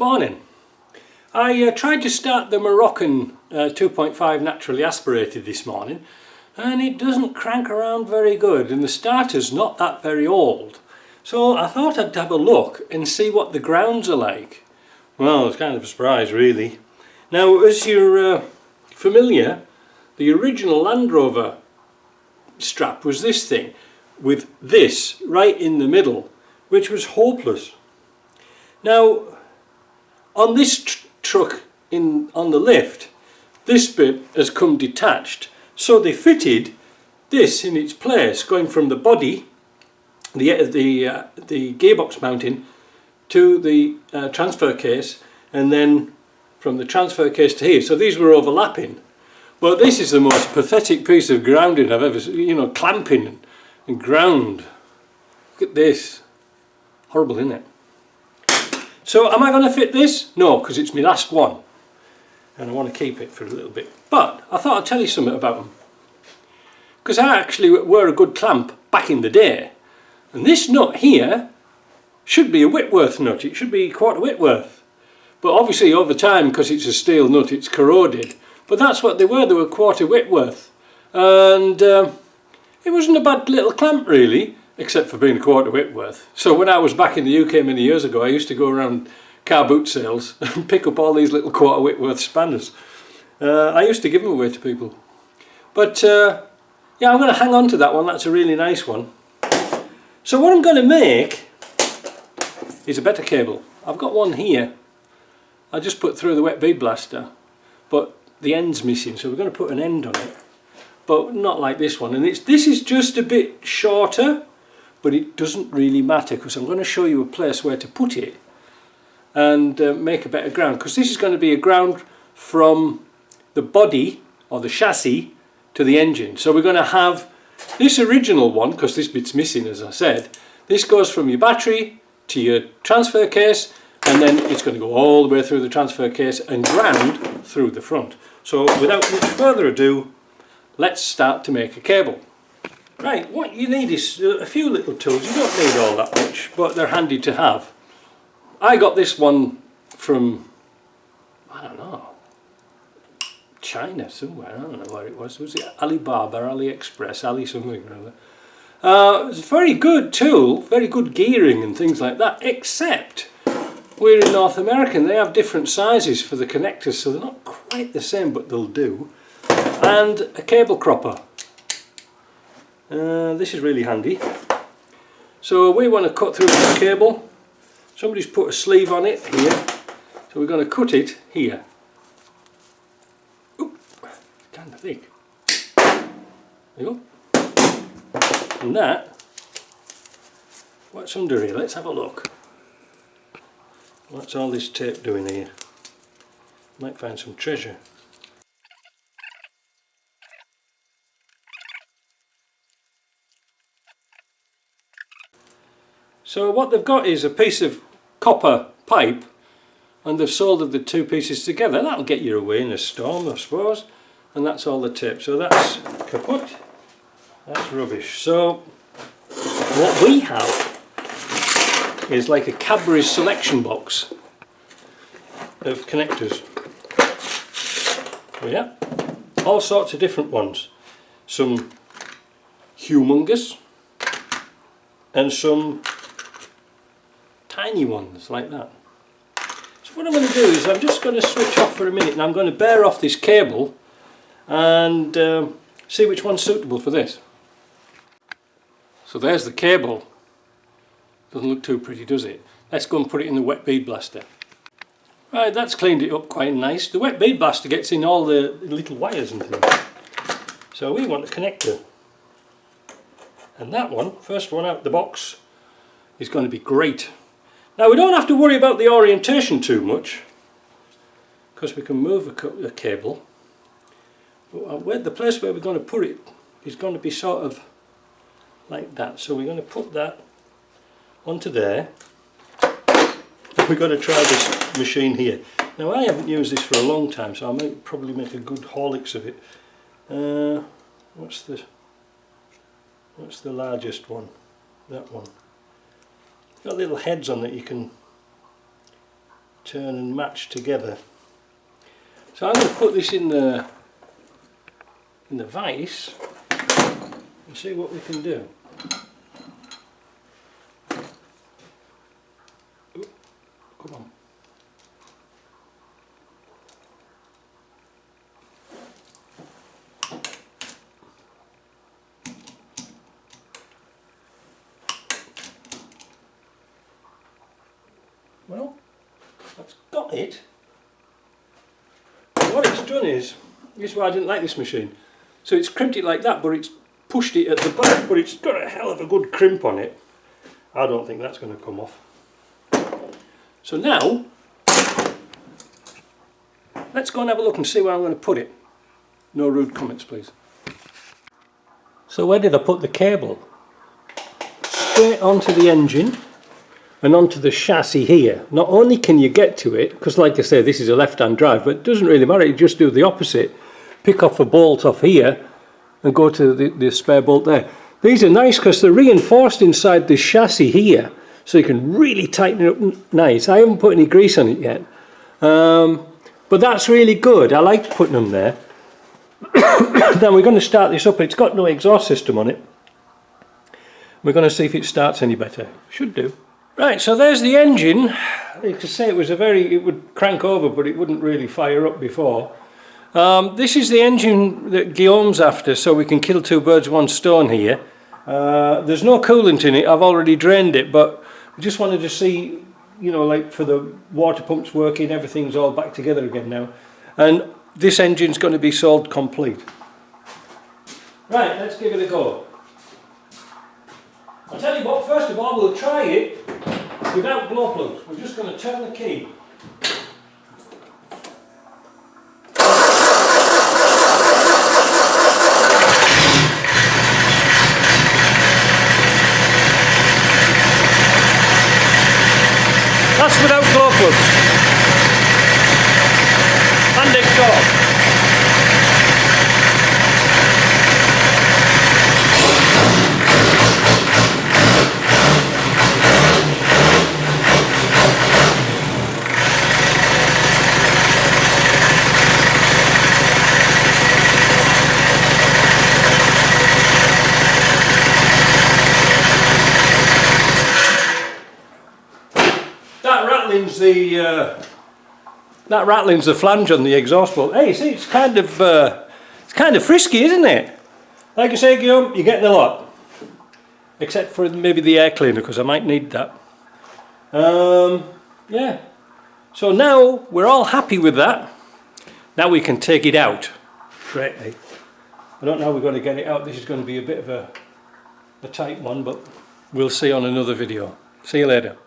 morning. I tried to start the Moroccan 2.5 naturally aspirated this morning, and it doesn't crank around very good, and the starter's not that very old. So I thought I'd have a look and see what the grounds are like. Well, it's kind of a surprise really. Now, as you're familiar, the original Land Rover strap was this thing, with this right in the middle, which was hopeless. Now, on this truck on the lift, this bit has come detached, so they fitted this in its place, going from the body, the gearbox mounting, to the transfer case, and then from the transfer case to here. So these were overlapping. But this is the most pathetic piece of grounding I've ever seen, clamping and ground. Look at this. Horrible, isn't it? So am I going to fit this? No, because it's my last one. And I want to keep it for a little bit. But I thought I'd tell you something about them. Because I actually were a good clamp back in the day. And this nut here should be a Whitworth nut. It should be quarter Whitworth. But obviously over time, because it's a steel nut, it's corroded. But that's what they were quarter Whitworth. And it wasn't a bad little clamp really, except for being a quarter Whitworth. So when I was back in the UK many years ago, I used to go around car boot sales and pick up all these little quarter Whitworth spanners. I used to give them away to people. But yeah, I'm going to hang on to that one. That's a really nice one. So what I'm going to make is a better cable. I've got one here. I just put through the wet bead blaster, but the end's missing, so we're going to put an end on it, but not like this one. And this is just a bit shorter, but it doesn't really matter, because I'm going to show you a place where to put it and make a better ground, because this is going to be a ground from the body or the chassis to the engine. So we're going to have this original one, because this bit's missing as I said. This goes from your battery to your transfer case, and then it's going to go all the way through the transfer case and ground through the front. So without much further ado, let's start to make a cable. Right, what you need is a few little tools. You don't need all that much, but they're handy to have. I got this one from, I don't know, China somewhere. I don't know where it was. Was it Alibaba, AliExpress, Ali something or other? It's a very good tool, very good gearing and things like that, except we're in North America and they have different sizes for the connectors, so they're not quite the same, but they'll do. And a cable cropper. This is really handy. So we want to cut through this cable. Somebody's put a sleeve on it here, so we're going to cut it here. Oop, kind of thick. There you go. And that, what's under here? Let's have a look. What's all this tape doing here? Might find some treasure. So what they've got is a piece of copper pipe, and they've soldered the two pieces together. That'll get you away in a storm, I suppose. And that's all the tape. So that's kaput. That's rubbish. So what we have is like a Cadbury's selection box of connectors. Yeah, all sorts of different ones. Some humongous and some tiny ones like that. So what I'm going to do is I'm just going to switch off for a minute, and I'm going to bear off this cable and see which one's suitable for this. So there's the cable. Doesn't look too pretty, does it? Let's go and put it in the wet bead blaster. Right, that's cleaned it up quite nice. The wet bead blaster gets in all the little wires and things. So we want a connector. And that one, first one out the box, is going to be great. Now we don't have to worry about the orientation too much, because we can move a cable. But the place where we're going to put it is going to be sort of like that. So we're going to put that onto there. We're going to try this machine here. Now I haven't used this for a long time, so I might probably make a good Horlicks of it. What's the largest one? That one. Got little heads on that you can turn and match together. So I'm going to put this in the vise and see what we can do. Ooh, come on. Well, that's got it. What it's done is, this is why I didn't like this machine. So it's crimped it like that, but it's pushed it at the back, but it's got a hell of a good crimp on it. I don't think that's going to come off. So now, let's go and have a look and see where I'm going to put it. No rude comments, please. So where did I put the cable? Straight onto the engine and onto the chassis here. Not only can you get to it, because like I say, this is a left-hand drive, but it doesn't really matter, you just do the opposite. Pick off a bolt off here and go to the spare bolt there. These are nice because they're reinforced inside the chassis here, so you can really tighten it up nice. I haven't put any grease on it yet, but that's really good. I liked putting them there. Then we're going to start this up. It's got no exhaust system on it. We're going to see if it starts any better. Should do. Right, so there's the engine. You could say it would crank over, but it wouldn't really fire up before. This is the engine that Guillaume's after, so we can kill two birds with one stone here. There's no coolant in it. I've already drained it, but we just wanted to see, you know, like for the water pumps working, everything's all back together again now. And this engine's going to be sold complete. Right, let's give it a go. I'll tell you what, first of all, we'll try it without glow plugs. We're just going to turn the key. That's without glow plugs. And exhaust. That rattling's the flange on the exhaust bolt. Hey, see, it's kind of frisky, isn't it? Like I say, Guillaume, you're getting a lot, except for maybe the air cleaner, because I might need that. Yeah. So now we're all happy with that. Now we can take it out. Great. I don't know how we're going to get it out. This is going to be a bit of a tight one, but we'll see on another video. See you later.